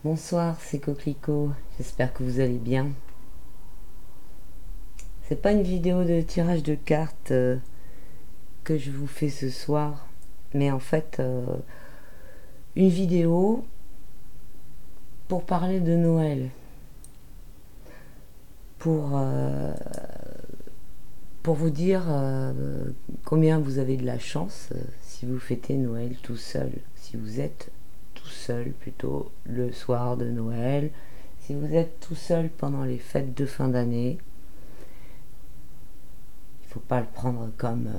Bonsoir, c'est Coquelicot. J'espère que vous allez bien. C'est pas une vidéo de tirage de cartes que je vous fais ce soir, mais en fait une vidéo pour parler de Noël, pour euh, pour vous dire combien vous avez de la chance si vous fêtez Noël tout seul, si vous êtes tout seul plutôt le soir de Noël, si vous êtes tout seul pendant les fêtes de fin d'année. Il faut pas le prendre comme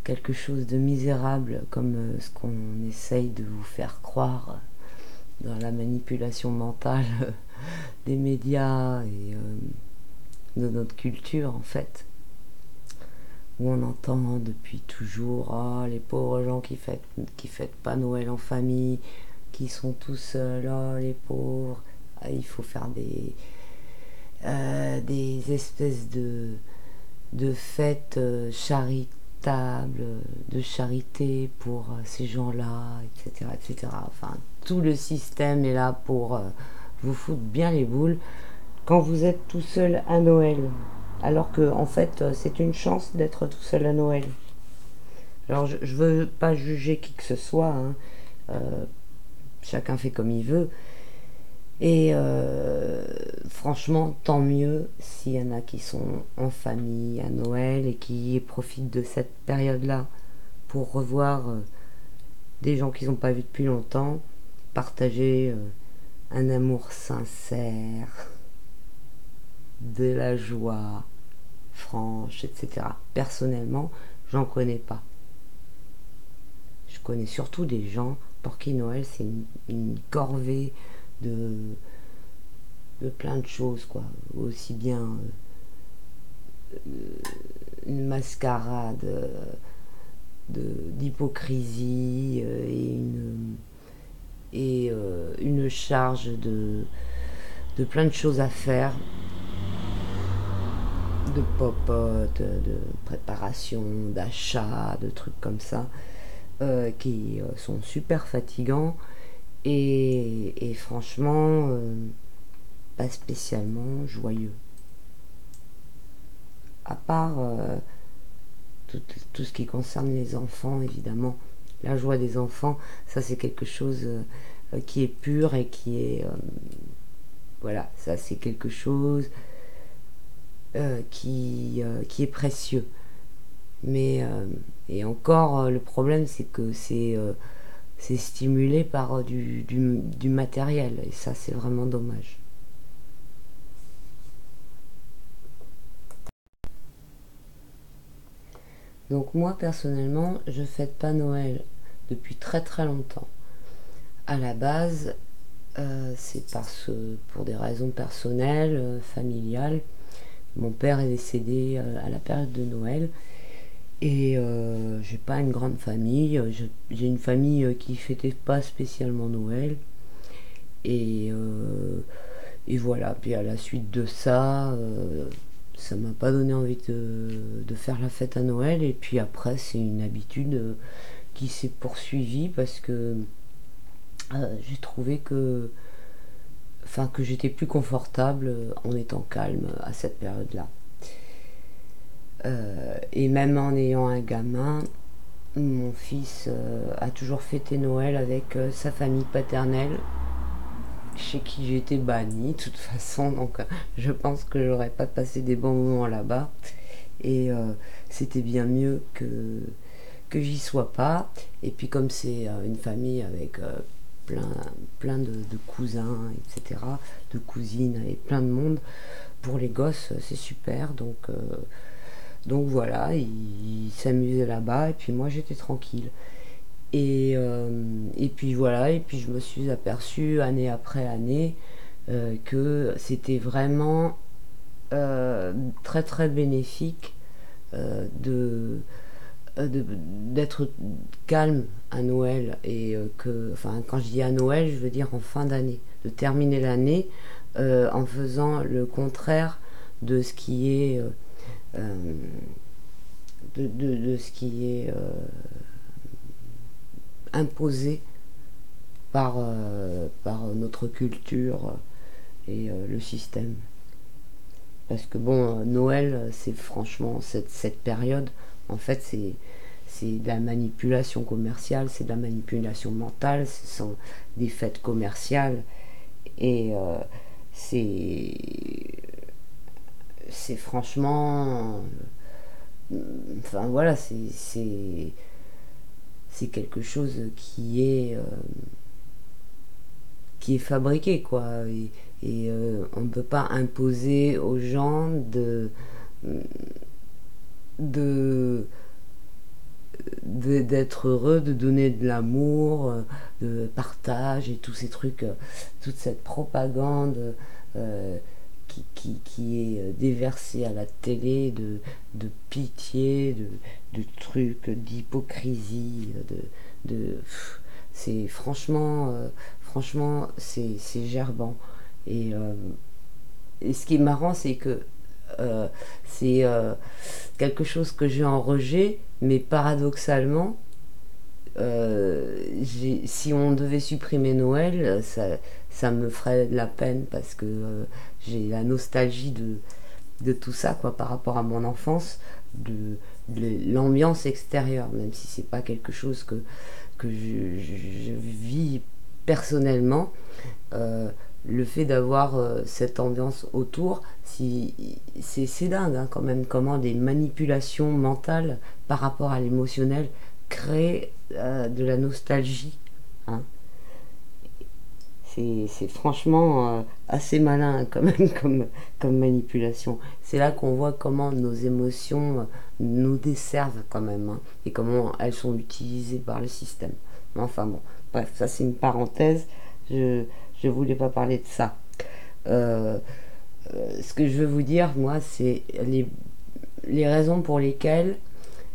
quelque chose de misérable, comme ce qu'on essaye de vous faire croire dans la manipulation mentale des médias et de notre culture en fait, où on entend depuis toujours oh, les pauvres gens qui fêtent pas Noël en famille, qui sont tout seuls, oh les pauvres. Ah, il faut faire des espèces de fêtes charitables, de charité pour ces gens-là, etc., etc. Enfin, tout le système est là pour vous foutre bien les boules quand vous êtes tout seul à Noël. Alors que, en fait, c'est une chance d'être tout seul à Noël. Alors, je veux pas juger qui que ce soit, hein. Euh, Chacun fait comme il veut. Et franchement, tant mieux s'il y en a qui sont en famille à Noël et qui profitent de cette période-là pour revoir des gens qu'ils n'ont pas vus depuis longtemps, partager un amour sincère, de la joie franche, etc. Personnellement, j'en connais pas. Je connais surtout des gens pour qui Noël c'est une corvée de, de plein de choses, quoi. Aussi bien une mascarade d'hypocrisie et une charge de plein de choses à faire, de popote, de préparation, d'achat, de trucs comme ça, qui sont super fatigants et franchement pas spécialement joyeux. À part tout ce qui concerne les enfants, évidemment. La joie des enfants, ça c'est quelque chose qui est pur et qui est... voilà, ça c'est quelque chose qui est précieux. Mais, et encore, le problème c'est que c'est stimulé par du matériel, et ça c'est vraiment dommage. Donc moi personnellement, je fête pas Noël depuis très très longtemps. À la base, c'est pour des raisons personnelles, familiales. Mon père est décédé à la période de Noël et j'ai pas une grande famille. J'ai une famille qui fêtait pas spécialement Noël et, et voilà. Puis à la suite de ça, ça m'a pas donné envie de faire la fête à Noël. Et puis après, c'est une habitude qui s'est poursuivie parce que j'ai trouvé que j'étais plus confortable en étant calme à cette période-là. Et même en ayant un gamin, mon fils a toujours fêté Noël avec sa famille paternelle, chez qui j'étais bannie de toute façon, donc je pense que j'aurais pas passé des bons moments là-bas. Et c'était bien mieux que j'y sois pas. Et puis comme c'est une famille avec plein, plein de cousins, etc., de cousines et plein de monde, pour les gosses c'est super. Donc voilà, ils s'amusaient là-bas et puis moi j'étais tranquille. Et puis voilà, et puis je me suis aperçue année après année que c'était vraiment très très bénéfique d'être calme à Noël enfin quand je dis à Noël, je veux dire en fin d'année, de terminer l'année en faisant le contraire de ce qui est euh, de ce qui est imposé par notre culture et le système. Parce que bon, Noël, c'est franchement cette période, en fait, c'est de la manipulation commerciale, c'est de la manipulation mentale, ce sont des fêtes commerciales et c'est c'est franchement, enfin voilà, c'est quelque chose qui est fabriqué quoi et on ne peut pas imposer aux gens de d'être heureux, de donner de l'amour, de partage et tous ces trucs, toute cette propagande euh, qui est déversée à la télé de pitié, de trucs, d'hypocrisie, c'est franchement c'est gerbant. Et, euh, et ce qui est marrant, c'est que c'est quelque chose que j'ai en rejet, mais paradoxalement, si on devait supprimer Noël, ça me ferait de la peine parce que j'ai la nostalgie de tout ça quoi, par rapport à mon enfance, de l'ambiance extérieure, même si c'est pas quelque chose que je vis personnellement. Euh, le fait d'avoir cette ambiance autour, c'est dingue hein, quand même comment des manipulations mentales par rapport à l'émotionnel créent de la nostalgie. Hein. C'est franchement assez malin quand même comme manipulation. C'est là qu'on voit comment nos émotions nous desservent quand même hein, et comment elles sont utilisées par le système. Enfin bon, bref, ça c'est une parenthèse. Je je voulais pas parler de ça. Euh, ce que je veux vous dire, moi, c'est les raisons pour lesquelles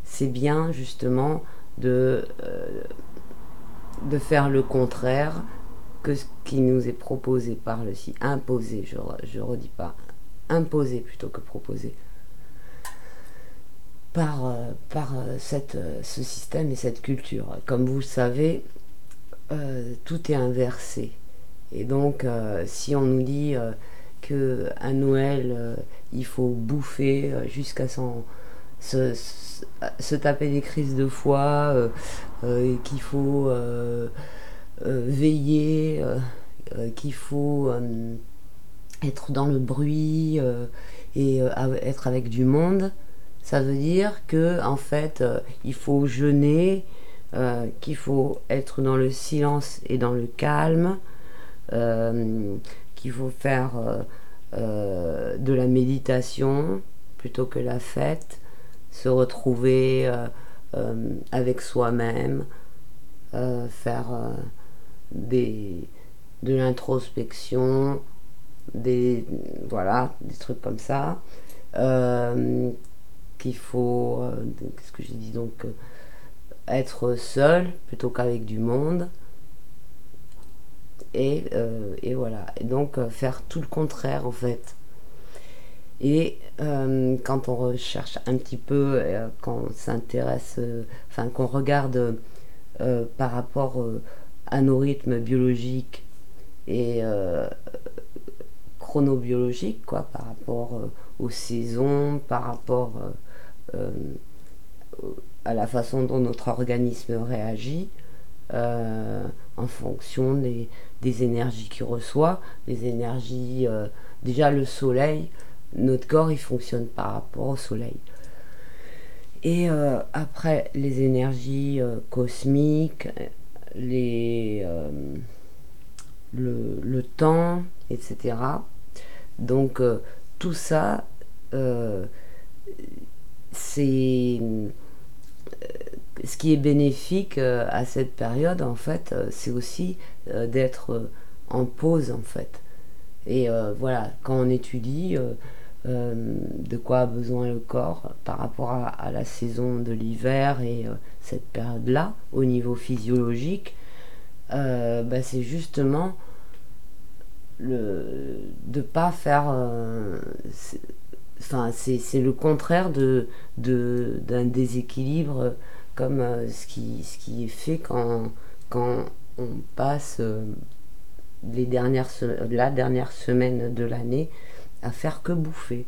c'est bien justement de faire le contraire que ce qui nous est proposé par le si imposé, je redis pas, imposé plutôt que proposé par ce système et cette culture. Comme vous le savez, tout est inversé. Et donc, si on nous dit qu'à Noël, il faut bouffer jusqu'à se, se taper des crises de foie, qu'il faut veiller, qu'il faut être dans le bruit et être avec du monde, ça veut dire que en fait, il faut jeûner, qu'il faut être dans le silence et dans le calme, qu'il faut faire de la méditation plutôt que la fête, se retrouver avec soi-même, faire des, de l'introspection, voilà, des trucs comme ça. Qu'il faut, qu'est-ce que j'ai dit donc, être seul plutôt qu'avec du monde. Et voilà. Et donc faire tout le contraire en fait. Et quand on recherche un petit peu, quand on s'intéresse, enfin qu'on regarde par rapport à nos rythmes biologiques et chronobiologiques, quoi, par rapport aux saisons, par rapport euh, à la façon dont notre organisme réagit, en fonction des énergies qu'il reçoit, les énergies, déjà le soleil, notre corps il fonctionne par rapport au soleil. Et après les énergies cosmiques, les, le temps, etc. Donc tout ça, c'est ce qui est bénéfique à cette période en fait, c'est aussi d'être en pause en fait. Et voilà, quand on étudie de quoi a besoin le corps par rapport à la saison de l'hiver et cette période-là, au niveau physiologique, bah, c'est justement de pas faire enfin c'est le contraire d'un déséquilibre comme ce qui est fait quand on passe la dernière semaine de l'année à faire que bouffer.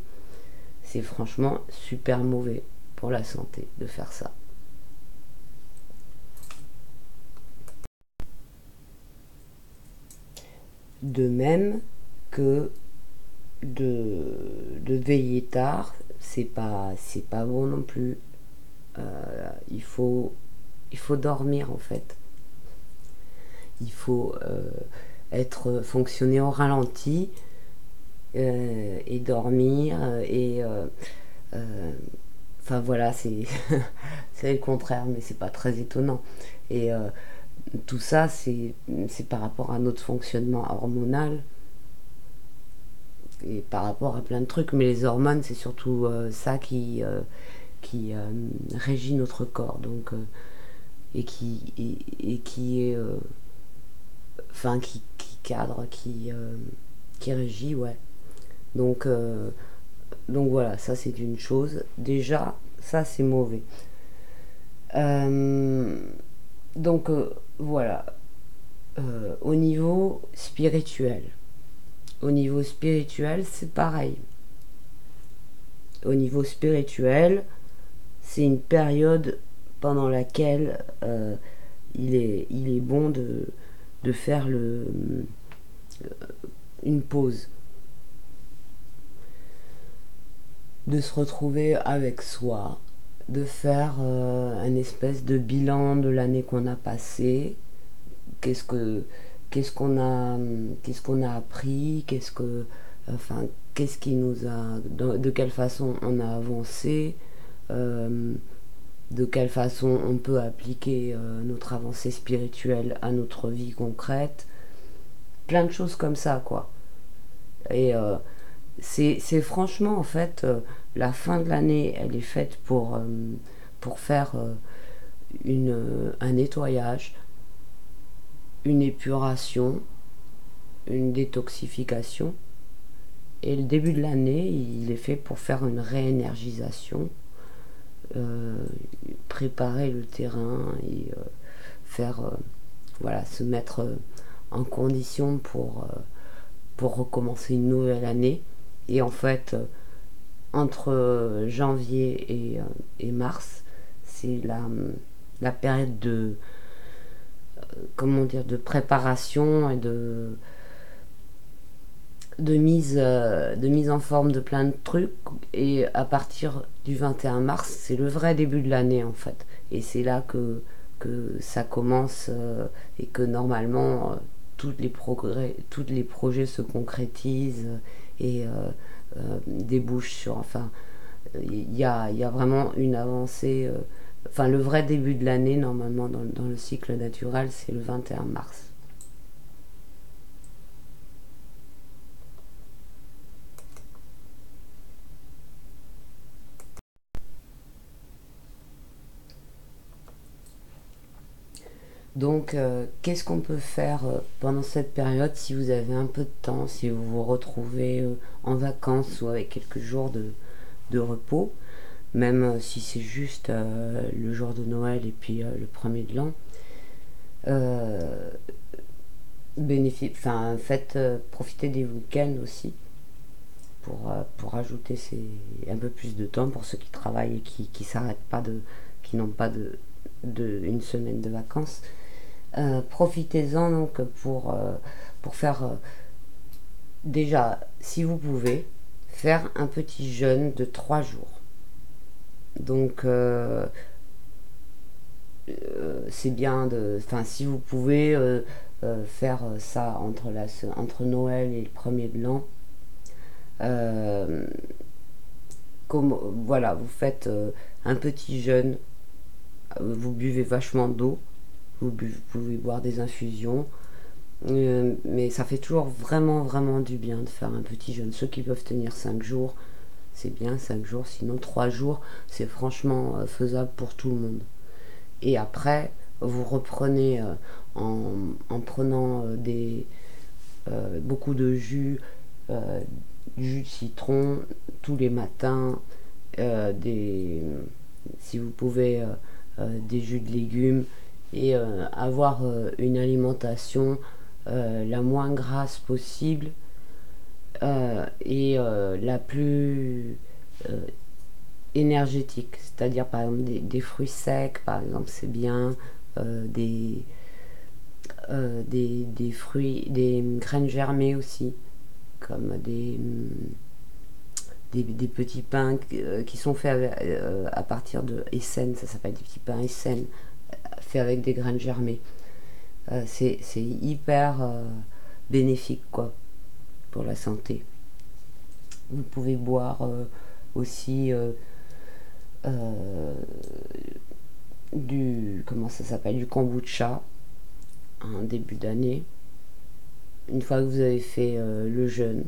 C'est franchement super mauvais pour la santé de faire ça. De même que de veiller tard, c'est pas bon non plus. Il faut dormir en fait. Il faut fonctionner au ralenti et dormir euh, enfin voilà, c'est c'est le contraire, mais c'est pas très étonnant. Et tout ça, c'est par rapport à notre fonctionnement hormonal et par rapport à plein de trucs. Mais les hormones, c'est surtout ça qui régit notre corps, donc et qui est, enfin qui cadre, qui régit, ouais. Donc donc voilà, ça c'est une chose. Déjà, ça c'est mauvais. Euh, donc voilà. Au niveau spirituel. Au niveau spirituel, c'est pareil. Au niveau spirituel, c'est une période pendant laquelle il est bon de faire une pause, de se retrouver avec soi, de faire un espèce de bilan de l'année qu'on a passée, qu'est-ce que qu'est-ce qu'on a appris, enfin qu'est-ce qui nous a de quelle façon on a avancé, euh, de quelle façon on peut appliquer notre avancée spirituelle à notre vie concrète, plein de choses comme ça quoi. Et c'est franchement en fait la fin de l'année elle est faite pour faire un nettoyage, une épuration, une détoxification. Et le début de l'année, il est fait pour faire une réénergisation, euh, préparer le terrain et faire, voilà, se mettre en condition pour recommencer une nouvelle année. Et en fait, entre janvier et mars, c'est la période de, comment dire, de préparation et de mise en forme de plein de trucs. Et à partir du 21 mars, c'est le vrai début de l'année en fait. Et c'est là que ça commence et que normalement tous les projets se concrétisent et débouchent sur. Enfin, il y a vraiment une avancée. Enfin, le vrai début de l'année, normalement, dans le cycle naturel, c'est le 21 mars. Donc, qu'est-ce qu'on peut faire pendant cette période si vous avez un peu de temps, si vous vous retrouvez en vacances ou avec quelques jours de repos, même si c'est juste le jour de Noël et puis le premier de l'an, euh, enfin, faites profiter des week-ends aussi pour ajouter un peu plus de temps pour ceux qui travaillent et qui s'arrêtent pas qui n'ont pas une semaine de vacances. Profitez-en donc pour faire déjà, si vous pouvez, faire un petit jeûne de 3 jours. Donc, c'est bien de. Enfin, si vous pouvez faire ça entre Noël et le premier de l'an, euh, comme, voilà, vous faites un petit jeûne, vous buvez vachement d'eau, vous pouvez boire des infusions. Mais ça fait toujours vraiment vraiment du bien de faire un petit jeûne. Ceux qui peuvent tenir 5 jours, c'est bien 5 jours. Sinon 3 jours, c'est franchement faisable pour tout le monde. Et après, vous reprenez en prenant beaucoup de euh, jus de citron tous les matins, si vous pouvez, des jus de légumes et avoir une alimentation la moins grasse possible et la plus énergétique, c'est-à-dire par exemple des fruits secs, par exemple, c'est bien, euh, des, des fruits, des graines germées aussi, comme des petits pains qui sont faits à partir de Essen, ça s'appelle des petits pains Essen, faits avec des graines germées. C'est hyper bénéfique quoi pour la santé. Vous pouvez boire aussi euh, du comment ça s'appelle du kombucha en début d'année. Une fois que vous avez fait le jeûne,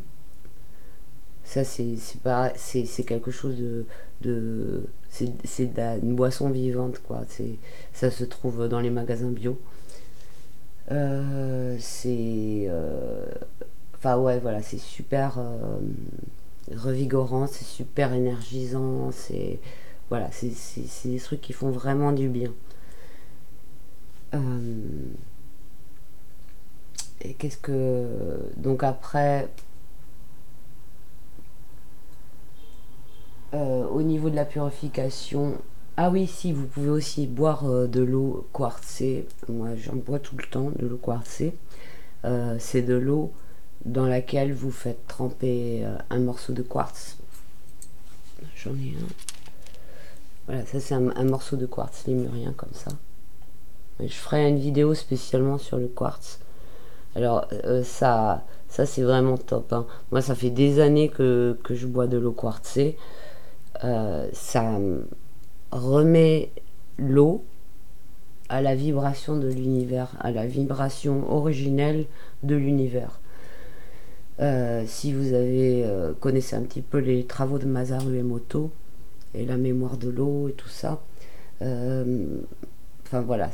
ça c'est quelque chose de c'est une boisson vivante quoi. Ça se trouve dans les magasins bio. C'est enfin ouais voilà c'est super revigorant, c'est super énergisant, c'est voilà c'est des trucs qui font vraiment du bien. Euh, et qu'est-ce que donc après au niveau de la purification, ah oui, si, vous pouvez aussi boire de l'eau quartzée. Moi, j'en bois tout le temps, de l'eau quartzée. C'est de l'eau dans laquelle vous faites tremper un morceau de quartz. J'en ai un. Voilà, ça c'est un morceau de quartz lémurien comme ça. Et je ferai une vidéo spécialement sur le quartz. Alors ça c'est vraiment top, hein. Moi, ça fait des années que je bois de l'eau quartzée. Ça remet l'eau à la vibration de l'univers, à la vibration originelle de l'univers. Si vous avez connaissez un petit peu les travaux de Masaru Emoto et la mémoire de l'eau et tout ça, euh, enfin voilà,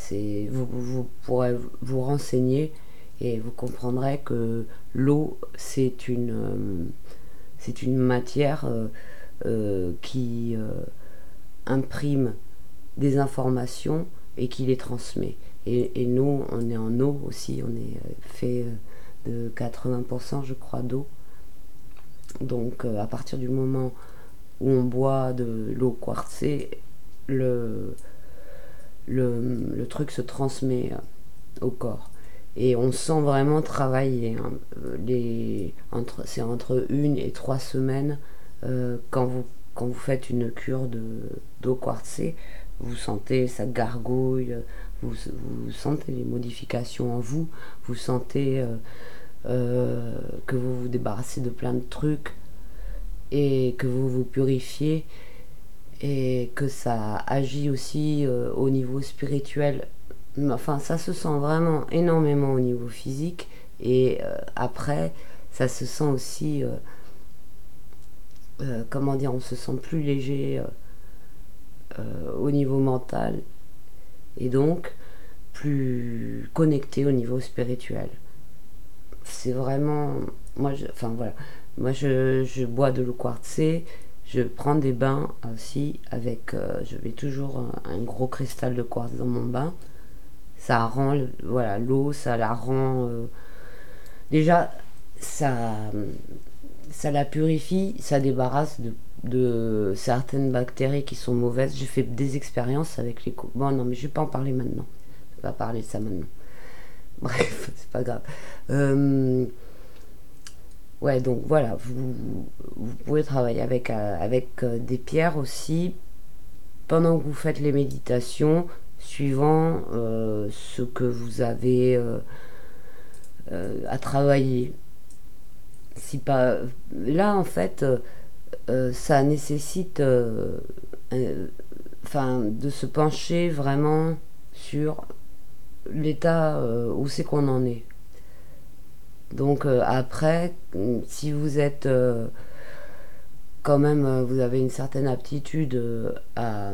vous pourrez vous renseigner et vous comprendrez que l'eau c'est une matière qui imprime des informations et qui les transmet. Et nous, on est en eau aussi, on est fait de 80% je crois d'eau. Donc à partir du moment où on boit de l'eau quartzée, le, le truc se transmet au corps. Et on sent vraiment travailler, hein. C'est entre 1 et 3 semaines quand vous faites une cure d'eau quartzée, vous sentez ça gargouille, vous sentez les modifications en vous, vous sentez que vous vous débarrassez de plein de trucs et que vous vous purifiez et que ça agit aussi au niveau spirituel. Enfin, ça se sent vraiment énormément au niveau physique et après, ça se sent aussi, comment dire, on se sent plus léger au niveau mental et donc plus connecté au niveau spirituel. C'est vraiment, enfin voilà, moi je bois de l'eau quartzée, je prends des bains aussi avec, je mets toujours un gros cristal de quartz dans mon bain. Ça rend, voilà, l'eau, ça la rend, déjà, ça, ça la purifie, ça débarrasse de certaines bactéries qui sont mauvaises. J'ai fait des expériences avec les... Bon, non, mais je vais pas en parler maintenant. Je vais pas parler de ça maintenant. Bref, c'est pas grave. Euh, ouais, donc voilà, vous pouvez travailler avec des pierres aussi pendant que vous faites les méditations, suivant ce que vous avez à travailler. Si pas, là, en fait, ça nécessite enfin, de se pencher vraiment sur l'état où c'est qu'on en est. Donc après, si vous êtes quand même, vous avez une certaine aptitude à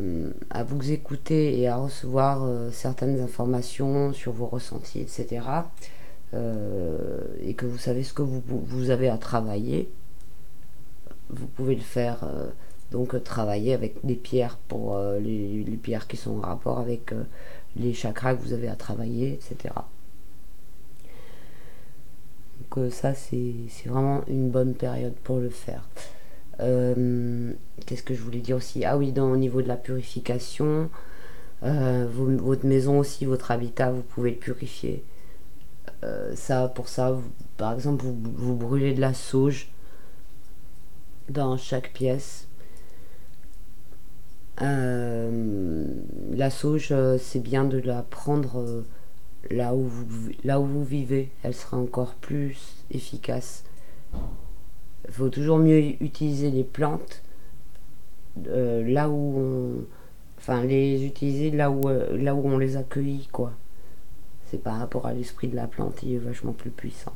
vous écouter et à recevoir certaines informations sur vos ressentis, etc. Et que vous savez ce que vous avez à travailler, vous pouvez le faire donc travailler avec des pierres pour les pierres qui sont en rapport avec les chakras que vous avez à travailler, etc. Donc ça, c'est vraiment une bonne période pour le faire. Qu'est-ce que je voulais dire aussi? Ah oui, au niveau de la purification, votre maison aussi, votre habitat, vous pouvez le purifier. Pour ça, par exemple, vous brûlez de la sauge dans chaque pièce. La sauge, c'est bien de la prendre là où vous vivez. Elle sera encore plus efficace. Il faut toujours mieux utiliser les plantes là où on... Enfin, les utiliser là où on les accueille, quoi. C'est par rapport à l'esprit de la plante, il est vachement plus puissant.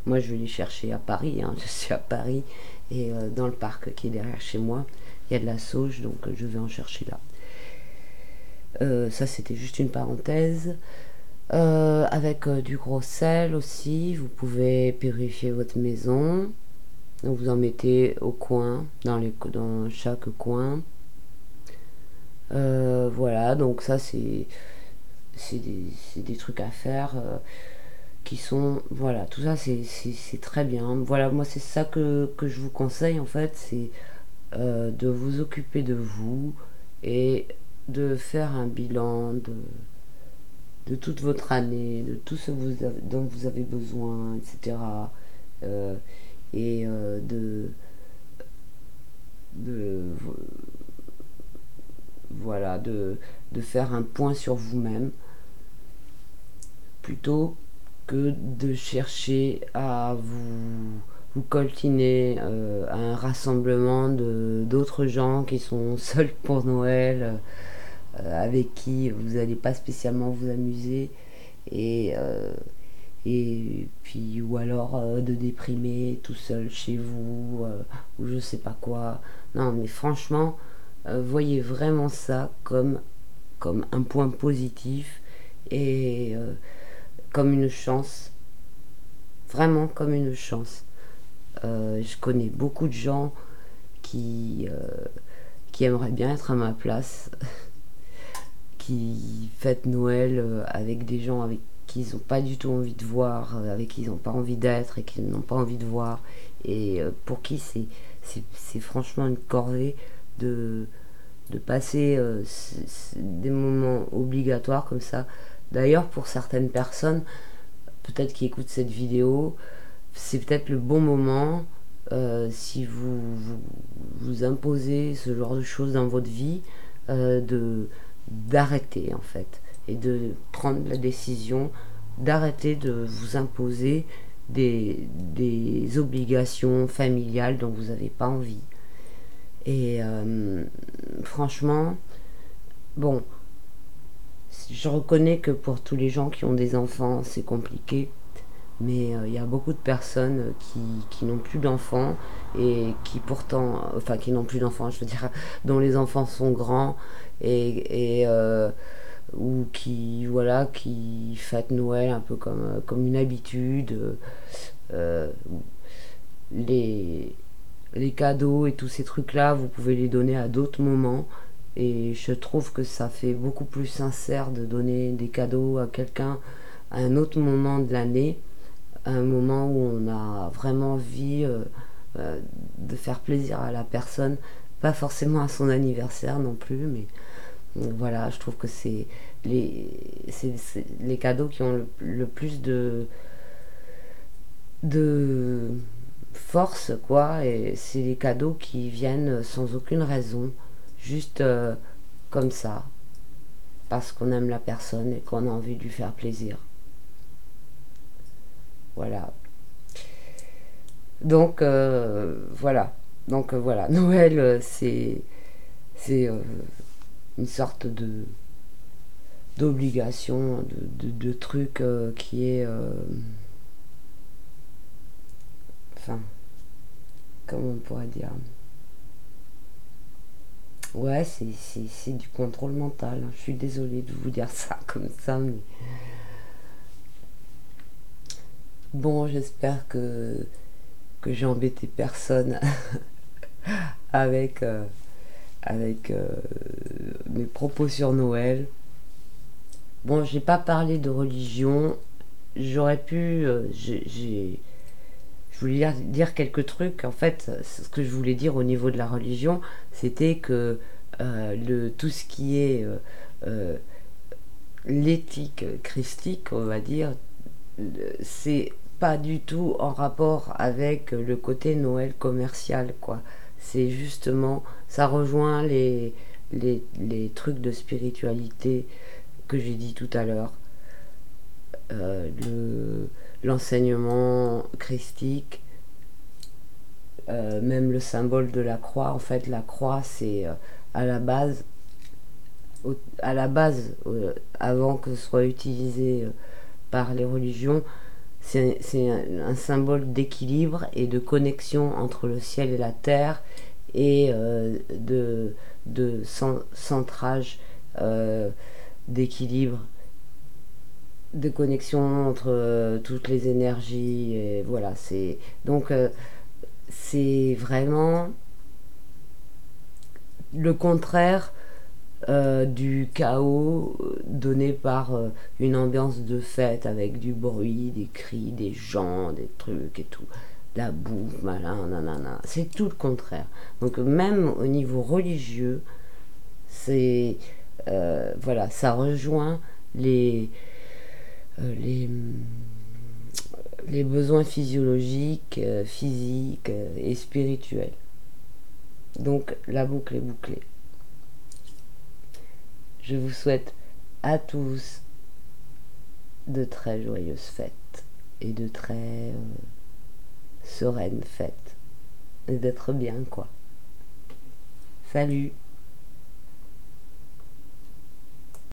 Moi, je vais les chercher à Paris, hein. Je suis à Paris, et dans le parc qui est derrière chez moi, il y a de la sauge, donc je vais en chercher là. Ça, c'était juste une parenthèse. Avec du gros sel aussi, vous pouvez purifier votre maison. Donc vous en mettez au coin, dans chaque coin. Voilà, donc ça c'est des trucs à faire qui sont... Voilà, tout ça c'est très bien. Voilà, moi c'est ça que je vous conseille en fait, c'est de vous occuper de vous et de faire un bilan de toute votre année, de tout ce dont vous avez besoin, etc. Et de voilà, de faire un point sur vous-même plutôt que de chercher à vous coltiner à un rassemblement d'autres gens qui sont seuls pour Noël, avec qui vous n'allez pas spécialement vous amuser, et, et puis ou alors de déprimer tout seul chez vous, ou je sais pas quoi. Non, mais franchement, voyez vraiment ça comme un point positif, et comme une chance, vraiment comme une chance. Je connais beaucoup de gens qui aimeraient bien être à ma place, qui fêtent Noël avec des gens avec qui ils n'ont pas du tout envie de voir, avec qui ils n'ont pas envie d'être et qu'ils n'ont pas envie de voir, et pour qui c'est franchement une corvée de passer des moments obligatoires comme ça. D'ailleurs, pour certaines personnes, peut-être qui écoutent cette vidéo, c'est peut-être le bon moment, si vous imposez ce genre de choses dans votre vie, d'arrêter en fait, et de prendre la décision d'arrêter de vous imposer des obligations familiales dont vous n'avez pas envie. Et franchement, bon, je reconnais que pour tous les gens qui ont des enfants, c'est compliqué, mais il y a beaucoup de personnes qui n'ont plus d'enfants, et qui pourtant, enfin qui n'ont plus d'enfants, je veux dire, dont les enfants sont grands, et ou qui fêtent Noël un peu comme une habitude. Euh, les, les cadeaux et tous ces trucs-là, vous pouvez les donner à d'autres moments. Et je trouve que ça fait beaucoup plus sincère de donner des cadeaux à quelqu'un à un autre moment de l'année, à un moment où on a vraiment envie de faire plaisir à la personne, pas forcément à son anniversaire non plus, mais voilà, je trouve que c'est les cadeaux qui ont le plus de force, quoi, et c'est les cadeaux qui viennent sans aucune raison, juste comme ça, parce qu'on aime la personne et qu'on a envie de lui faire plaisir. Voilà. Donc voilà, Noël, c'est une sorte d'obligation, de truc qui est enfin, comment on pourrait dire, ouais, c'est du contrôle mental. Je suis désolée de vous dire ça comme ça, mais bon, j'espère que j'ai embêté personne avec mes propos sur Noël. Bon, j'ai pas parlé de religion. J'aurais pu. Je voulais dire quelques trucs. En fait, ce que je voulais dire au niveau de la religion, c'était que tout ce qui est euh, l'éthique christique, on va dire, c'est pas du tout en rapport avec le côté Noël commercial, quoi. C'est justement, ça rejoint les trucs de spiritualité que j'ai dit tout à l'heure, l'enseignement christique, même le symbole de la croix. En fait, la croix, c'est à la base, avant que ce soit utilisé par les religions, c'est un symbole d'équilibre et de connexion entre le ciel et la terre et de centrage, euh, d'équilibre, de connexion entre toutes les énergies. Et voilà, c'est vraiment le contraire du chaos donné par une ambiance de fête avec du bruit, des cris, des gens, des trucs et tout. La bouffe, malin, nanana. C'est tout le contraire. Donc même au niveau religieux, c'est voilà, ça rejoint les les les besoins physiologiques, physiques et spirituels. Donc la boucle est bouclée. Je vous souhaite à tous de très joyeuses fêtes et de très sereines fêtes et d'être bien, quoi. Salut.